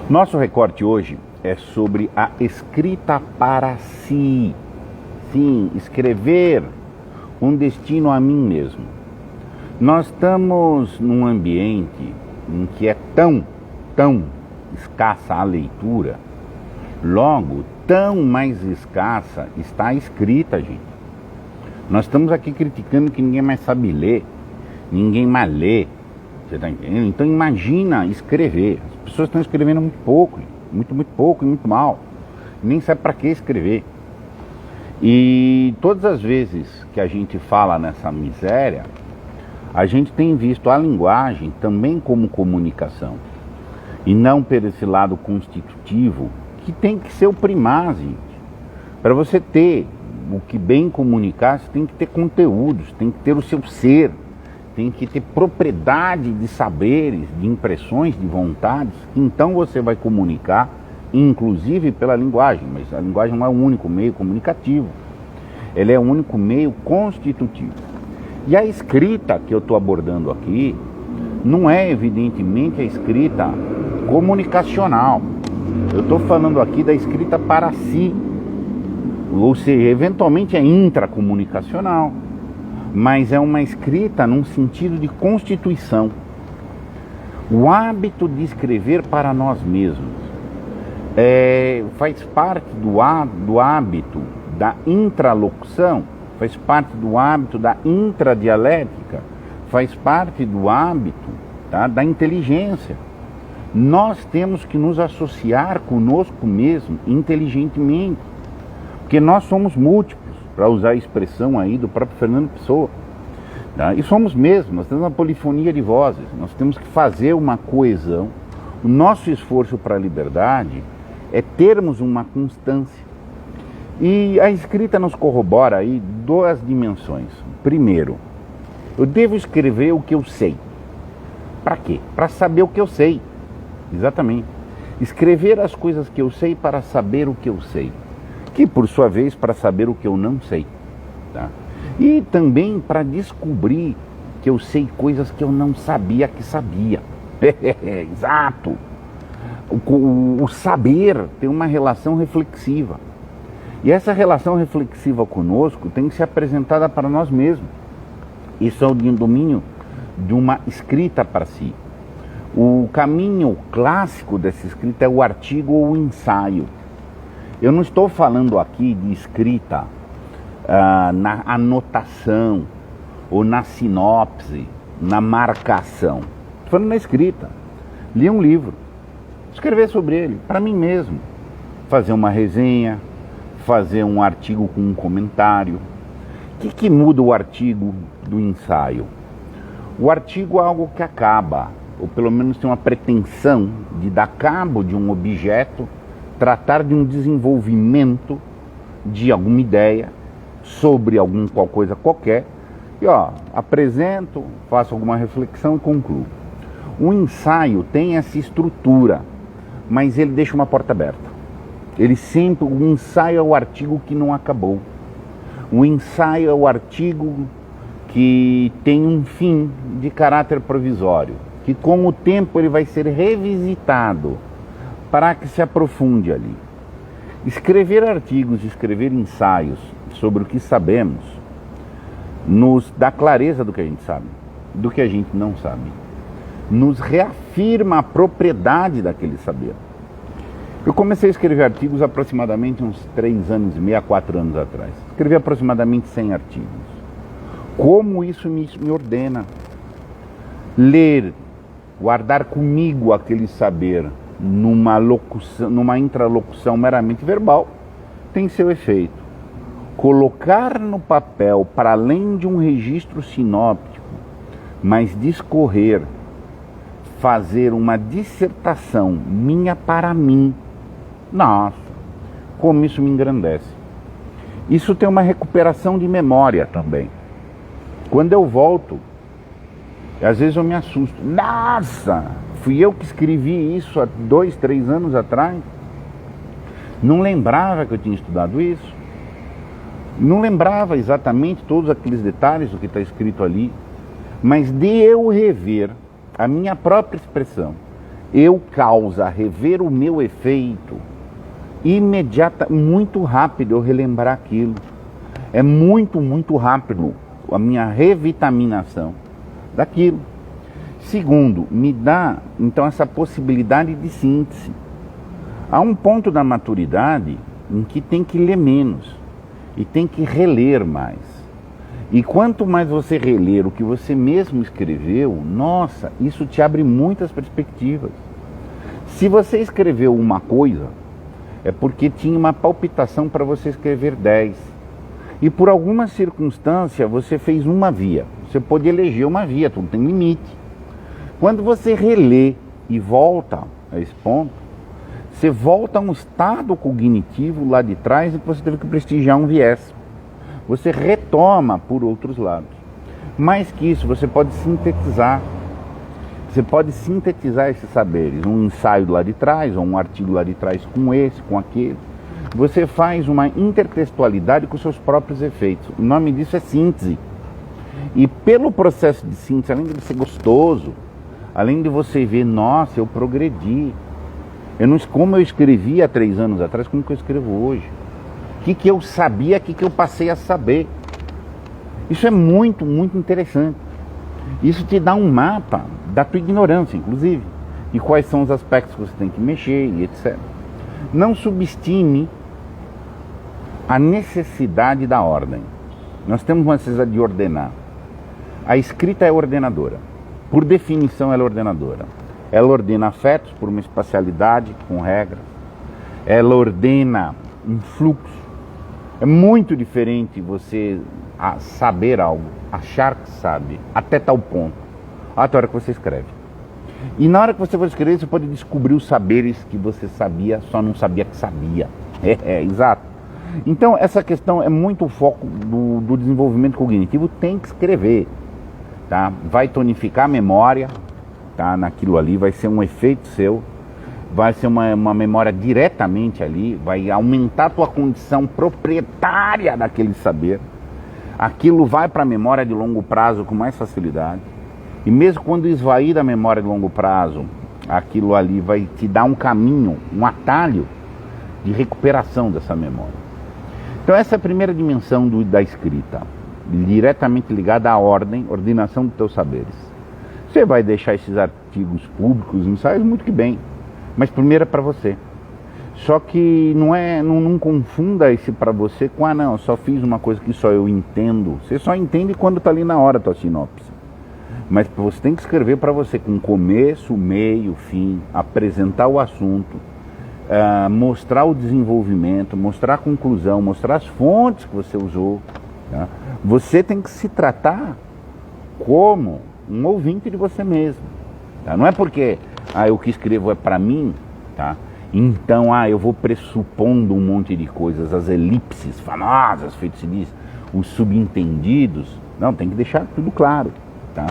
Nosso recorte hoje é sobre a escrita para si. Sim, escrever um destino a mim mesmo. Nós estamos num ambiente em que é tão escassa a leitura, logo, tão mais escassa está a escrita, gente. Nós estamos aqui criticando que ninguém mais sabe ler, ninguém mais lê, você está entendendo? Então imagina escrever. As pessoas estão escrevendo muito pouco, muito pouco e muito mal. Nem sabe para que escrever. E todas as vezes que a gente fala nessa miséria, a gente tem visto a linguagem também como comunicação. E não por esse lado constitutivo, que tem que ser o primar, gente. Para você ter o que bem comunicar, você tem que ter conteúdos, tem que ter o seu ser, tem que ter propriedade de saberes, de impressões, de vontades. Então você vai comunicar, inclusive pela linguagem, mas a linguagem não é o único meio comunicativo, ela é o único meio constitutivo. E a escrita que eu estou abordando aqui não é evidentemente a escrita comunicacional. Eu estou falando aqui da escrita para si, ou seja, eventualmente é intracomunicacional, mas é uma escrita num sentido de constituição. O hábito de escrever para nós mesmos faz parte do hábito da intralocução, faz parte do hábito da intradialética, faz parte do hábito, tá, da inteligência. Nós temos que nos associar conosco mesmo inteligentemente, porque nós somos múltiplos, para usar a expressão aí do próprio Fernando Pessoa, tá? E somos mesmo, nós temos uma polifonia de vozes, nós temos que fazer uma coesão. O nosso esforço para a liberdade é termos uma constância. E a escrita nos corrobora aí duas dimensões. Primeiro, eu devo escrever o que eu sei. Para quê? Para saber o que eu sei. Exatamente. Escrever as coisas que eu sei para saber o que eu sei. Que, por sua vez, para saber o que eu não sei. Tá? E também para descobrir que eu sei coisas que eu não sabia que sabia. Exato. O saber tem uma relação reflexiva. E essa relação reflexiva conosco tem que ser apresentada para nós mesmos. Isso é o domínio de uma escrita para si. O caminho clássico dessa escrita é o artigo ou o ensaio. Eu não estou falando aqui de escrita na anotação, ou na sinopse, na marcação. Estou falando na escrita. Ler um livro, escrever sobre ele, para mim mesmo. Fazer uma resenha, fazer um artigo com um comentário. O que muda o artigo do ensaio? O artigo é algo que acaba, ou pelo menos tem uma pretensão de dar cabo de um objeto, tratar de um desenvolvimento de alguma ideia sobre alguma coisa qualquer, e apresento, faço alguma reflexão e concluo. O ensaio tem essa estrutura, mas ele deixa uma porta aberta. O ensaio é o artigo que não acabou. O ensaio é o artigo que tem um fim de caráter provisório, que com o tempo ele vai ser revisitado para que se aprofunde ali. Escrever artigos, escrever ensaios sobre o que sabemos, nos dá clareza do que a gente sabe, do que a gente não sabe. Nos reafirma a propriedade daquele saber. Eu comecei a escrever artigos aproximadamente uns 3 anos e meio, 4 anos atrás. Escrevi aproximadamente 100 artigos. Como isso me ordena? Ler, guardar comigo aquele saber numa intralocução meramente verbal, tem seu efeito. Colocar no papel, para além de um registro sinóptico, mas discorrer, fazer uma dissertação minha para mim, nossa, como isso me engrandece. Isso tem uma recuperação de memória também. Quando eu volto, às vezes eu me assusto. Nossa, fui eu que escrevi isso há 2, 3 anos atrás? Não lembrava que eu tinha estudado isso. Não lembrava exatamente todos aqueles detalhes do que está escrito ali. Mas de eu rever a minha própria expressão eu causa rever o meu efeito muito rápido eu relembrar aquilo. É muito rápido a minha revitaminação daquilo. Segundo, me dá então essa possibilidade de síntese. Há um ponto da maturidade em que tem que ler menos e tem que reler mais. E quanto mais você reler o que você mesmo escreveu, nossa, isso te abre muitas perspectivas. Se você escreveu uma coisa, é porque tinha uma palpitação para você escrever 10. E por alguma circunstância você fez uma via. Você pode eleger uma via, tudo tem limite. Quando você relê e volta a esse ponto, você volta a um estado cognitivo lá de trás em que você teve que prestigiar um viés. Você retoma por outros lados. Mais que isso, você pode sintetizar. Você pode sintetizar esses saberes, um ensaio lá de trás, ou um artigo lá de trás com esse, com aquele. Você faz uma intertextualidade com seus próprios efeitos. O nome disso é síntese. E pelo processo de síntese, além de ser gostoso, além de você ver, nossa, eu progredi. Como eu escrevi há 3 anos atrás, como que eu escrevo hoje? O que eu sabia, o que eu passei a saber. Isso é muito interessante. Isso te dá um mapa da tua ignorância, inclusive, e quais são os aspectos que você tem que mexer e etc. Não subestime a necessidade da ordem. Nós temos uma necessidade de ordenar. A escrita é ordenadora. Por definição, ela é ordenadora. Ela ordena afetos por uma espacialidade com regras. Ela ordena um fluxo. É muito diferente você saber algo, achar que sabe, até tal ponto, até a hora que você escreve. E na hora que você for escrever, você pode descobrir os saberes que você sabia, só não sabia que sabia. Exato. Então, essa questão é muito o foco do desenvolvimento cognitivo, tem que escrever. Tá? Vai tonificar a memória, tá? Naquilo ali, vai ser um efeito seu, vai ser uma memória diretamente ali, vai aumentar a tua condição proprietária daquele saber. Aquilo vai para a memória de longo prazo com mais facilidade. E mesmo quando esvair da memória de longo prazo, aquilo ali vai te dar um caminho, um atalho de recuperação dessa memória. Então essa é a primeira dimensão da escrita, diretamente ligada à ordenação dos teus saberes. Você vai deixar esses artigos públicos, ensaios, muito que bem, mas primeiro é para você. Só que não confunda esse para você com, não, eu só fiz uma coisa que só eu entendo. Você só entende quando está ali na hora a tua sinopse. Mas você tem que escrever para você com começo, meio, fim, apresentar o assunto, mostrar o desenvolvimento, mostrar a conclusão, mostrar as fontes que você usou. Tá? Você tem que se tratar como um ouvinte de você mesmo. Tá? Não é porque o que escrevo é para mim, tá? Então, eu vou pressupondo um monte de coisas, as elipses famosas, feito se diz, os subentendidos. Não, tem que deixar tudo claro, tá?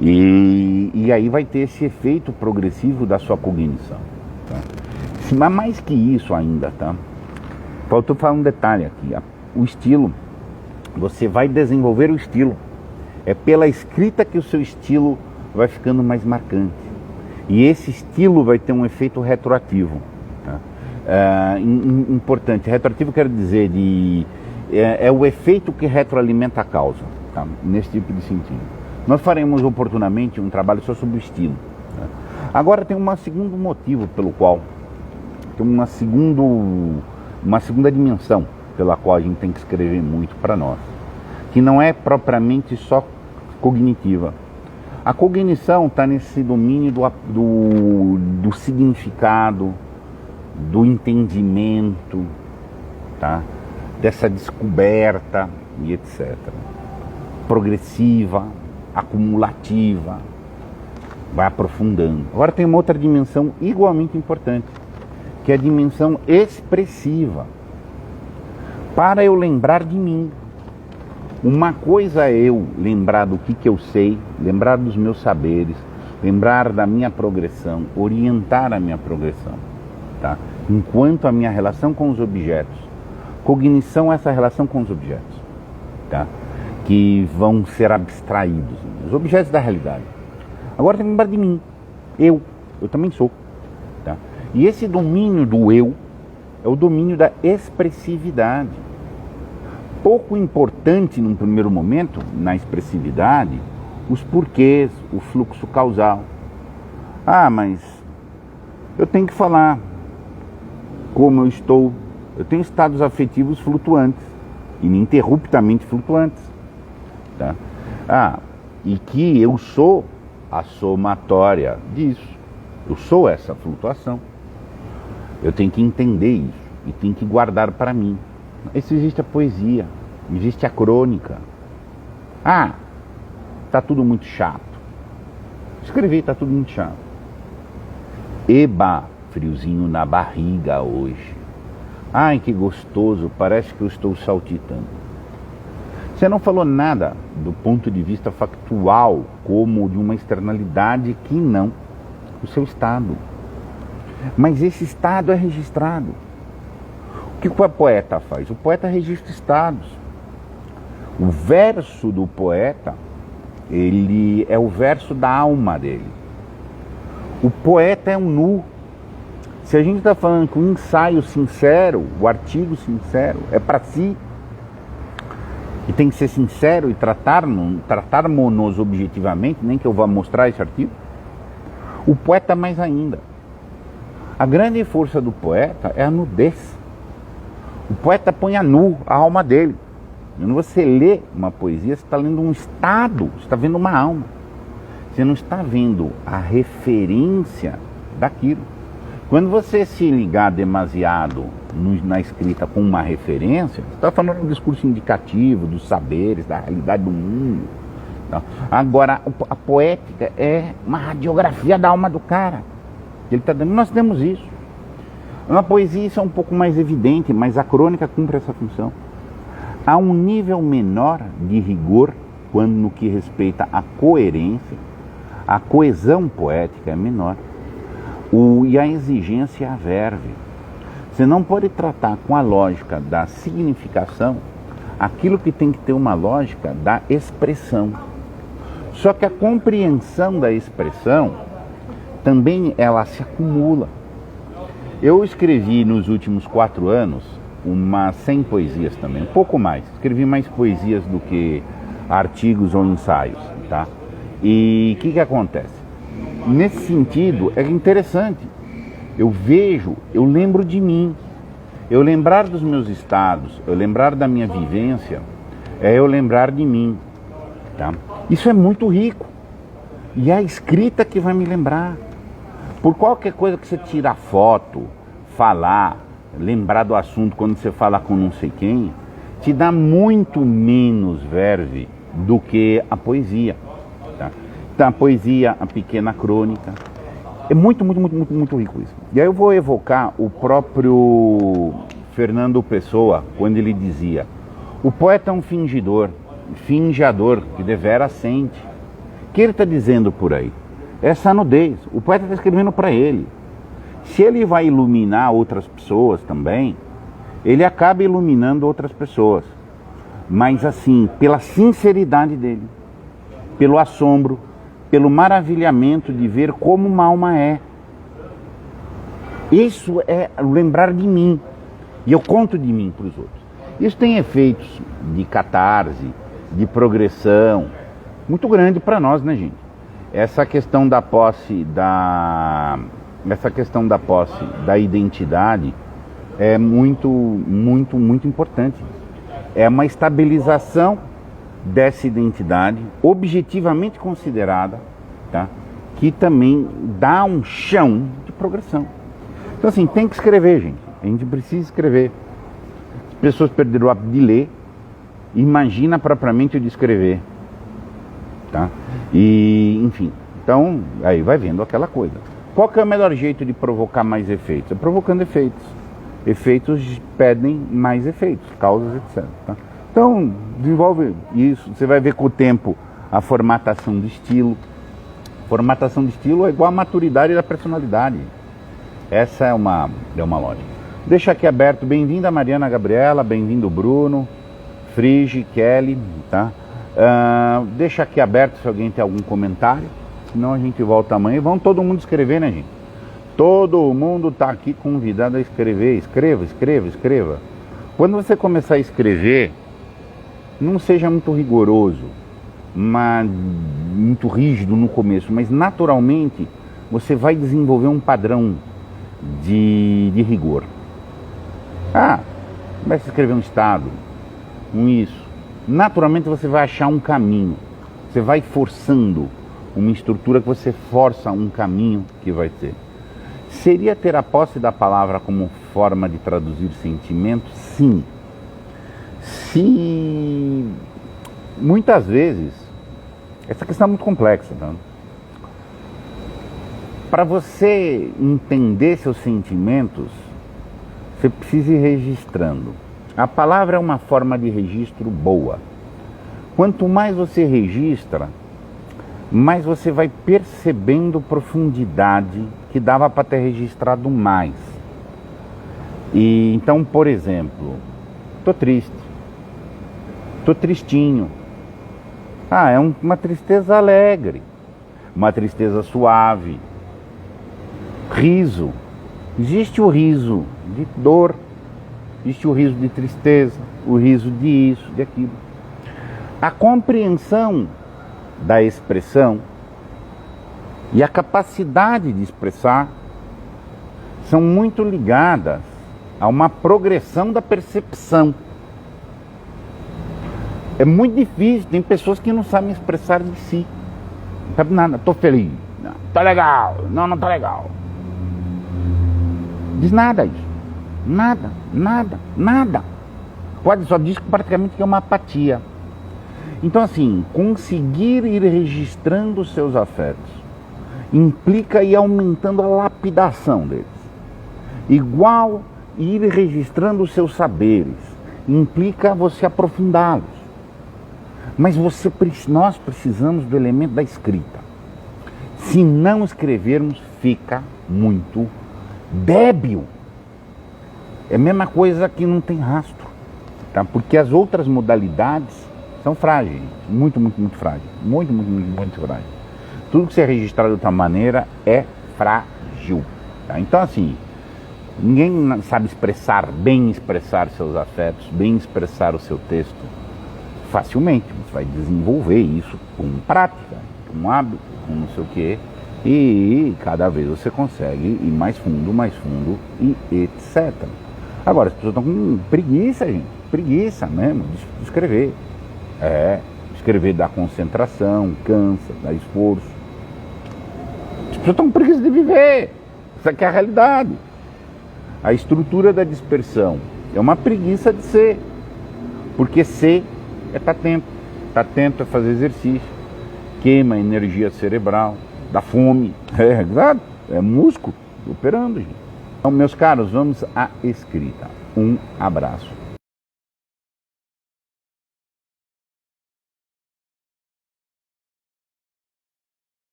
E aí vai ter esse efeito progressivo da sua cognição, tá? Mas mais que isso ainda, tá? Faltou falar um detalhe aqui, o estilo. Você vai desenvolver o estilo. É pela escrita que o seu estilo vai ficando mais marcante. E esse estilo vai ter um efeito retroativo. Importante. Retroativo quer dizer é o efeito que retroalimenta a causa, tá? Nesse tipo de sentido. Nós faremos oportunamente um trabalho só sobre o estilo. Tá? Agora tem um segundo motivo pelo qual, tem uma segunda dimensão pela qual a gente tem que escrever muito para nós, que não é propriamente só cognitiva. A cognição está nesse domínio do significado, do entendimento, tá? Dessa descoberta e etc. Progressiva, acumulativa, vai aprofundando. Agora tem uma outra dimensão igualmente importante, que é a dimensão expressiva. Para eu lembrar de mim. Uma coisa é eu lembrar do que eu sei, lembrar dos meus saberes, lembrar da minha progressão, orientar a minha progressão, tá? Enquanto a minha relação com os objetos. Cognição é essa relação com os objetos, tá? Que vão ser abstraídos, os objetos da realidade. Agora tem que lembrar de mim. Eu também sou. E esse domínio do eu é o domínio da expressividade. Pouco importante num primeiro momento, na expressividade, os porquês, o fluxo causal. Ah, mas eu tenho que falar como eu estou. Eu tenho estados afetivos flutuantes, ininterruptamente flutuantes. Tá? Ah, e que eu sou a somatória disso. Eu sou essa flutuação. Eu tenho que entender isso e tenho que guardar para mim. Isso existe a poesia, existe a crônica. Ah, tá tudo muito chato. Escrevi, tá tudo muito chato. Eba, friozinho na barriga hoje. Ai, que gostoso, parece que eu estou saltitando. Você não falou nada do ponto de vista factual, como de uma externalidade que não, o seu estado. Mas esse estado é registrado. O que o poeta faz? O poeta registra estados. O verso do poeta, ele é o verso da alma dele. O poeta é um nu. Se a gente está falando que o ensaio sincero, o artigo sincero, é para si, e tem que ser sincero e tratarmos-nos objetivamente, nem que eu vá mostrar esse artigo, o poeta mais ainda. A grande força do poeta é a nudez. O poeta põe a nu a alma dele. Quando você lê uma poesia, você está lendo um estado, você está vendo uma alma. Você não está vendo a referência daquilo. Quando você se ligar demasiado na escrita com uma referência, você está falando do discurso indicativo, dos saberes, da realidade do mundo. Tá? Agora, a poética é uma radiografia da alma do cara. Ele está dando, nós temos isso. Na poesia isso é um pouco mais evidente, mas a crônica cumpre essa função. Há um nível menor de rigor quando no que respeita à coerência, a coesão poética é menor. E a exigência é a verve. Você não pode tratar com a lógica da significação aquilo que tem que ter uma lógica da expressão. Só que a compreensão da expressão também ela se acumula. Eu escrevi nos últimos 4 anos umas 100 poesias também, um pouco mais. Escrevi mais poesias do que artigos ou ensaios, tá? E o que acontece? Nesse sentido, é interessante. Eu vejo, eu lembro de mim. Eu lembrar dos meus estados, eu lembrar da minha vivência, é eu lembrar de mim. Tá? Isso é muito rico. E é a escrita que vai me lembrar. Por qualquer coisa que você tirar foto, falar, lembrar do assunto quando você fala com não sei quem, te dá muito menos verve do que a poesia. Tá? Então, a poesia, a pequena crônica, é muito rico isso. E aí eu vou evocar o próprio Fernando Pessoa, quando ele dizia: o poeta é um fingidor, finjador, que devera sente. O que ele está dizendo por aí? Essa nudez. O poeta está escrevendo para ele. Se ele vai iluminar outras pessoas também, ele acaba iluminando outras pessoas. Mas assim, pela sinceridade dele, pelo assombro, pelo maravilhamento de ver como uma alma é. Isso é lembrar de mim. E eu conto de mim para os outros. Isso tem efeitos de catarse, de progressão, muito grande para nós, né, gente? Essa questão da posse da identidade é muito importante. É uma estabilização dessa identidade objetivamente considerada, tá? Que também dá um chão de progressão. Então assim, tem que escrever, gente. A gente precisa escrever. As pessoas perderam o hábito de ler. Imagina propriamente o de escrever, tá? E, enfim, então, aí vai vendo aquela coisa. Qual que é o melhor jeito de provocar mais efeitos? É provocando efeitos. Efeitos pedem mais efeitos, causas, etc. Tá? Então, desenvolve isso. Você vai ver com o tempo a formatação do estilo. Formatação do estilo é igual à maturidade da personalidade. Essa é uma lógica. Deixa aqui aberto. Bem-vinda Mariana Gabriela, bem-vindo Bruno, Frige, Kelly, tá? Deixa aqui aberto se alguém tem algum comentário. Senão a gente volta amanhã. E vamos todo mundo escrever, né, gente? Todo mundo está aqui convidado a escrever. Escreva, escreva, escreva. Quando você começar a escrever, não seja muito rigoroso, mas muito rígido no começo, mas naturalmente você vai desenvolver um padrão de rigor. Vai escrever um estado, isso. Naturalmente você vai achar um caminho. Você vai forçando uma estrutura que você força um caminho que vai ter. Seria ter a posse da palavra como forma de traduzir sentimentos? Sim. Se muitas vezes, essa questão é muito complexa, tá? Para você entender seus sentimentos, você precisa ir registrando. A palavra é uma forma de registro boa. Quanto mais você registra, mais você vai percebendo profundidade que dava para ter registrado mais. E então, por exemplo, tô triste, tô tristinho. É uma tristeza alegre, uma tristeza suave. Riso. Existe o riso de dor, existe o riso de tristeza, o riso de isso, de aquilo. A compreensão da expressão e a capacidade de expressar são muito ligadas a uma progressão da percepção. É muito difícil, tem pessoas que não sabem expressar de si. Não sabe nada, tô feliz, não, tá legal, não tá legal. Diz nada isso. Nada, nada, nada. Só diz praticamente que é uma apatia. Então assim, conseguir ir registrando os seus afetos implica ir aumentando a lapidação deles. Igual ir registrando os seus saberes implica você aprofundá-los. Mas nós precisamos do elemento da escrita. Se não escrevermos, fica muito débil. É a mesma coisa que não tem rastro, tá? Porque as outras modalidades são frágeis, muito frágeis, muito frágeis. Tudo que você registrar de outra maneira é frágil, tá? Então assim, ninguém sabe bem expressar seus afetos, bem expressar o seu texto facilmente. Você vai desenvolver isso com prática, com hábito, com não sei o quê. E cada vez você consegue ir mais fundo e etc. Agora, as pessoas estão com preguiça, gente. Preguiça mesmo de escrever. Escrever dá concentração, cansa, dá esforço. As pessoas estão com preguiça de viver. Isso aqui é a realidade. A estrutura da dispersão é uma preguiça de ser. Porque ser é estar atento. Estar atento é fazer exercício. Queima energia cerebral. Da fome, exato, é músculo operando, gente. Então, meus caros, vamos à escrita. Um abraço.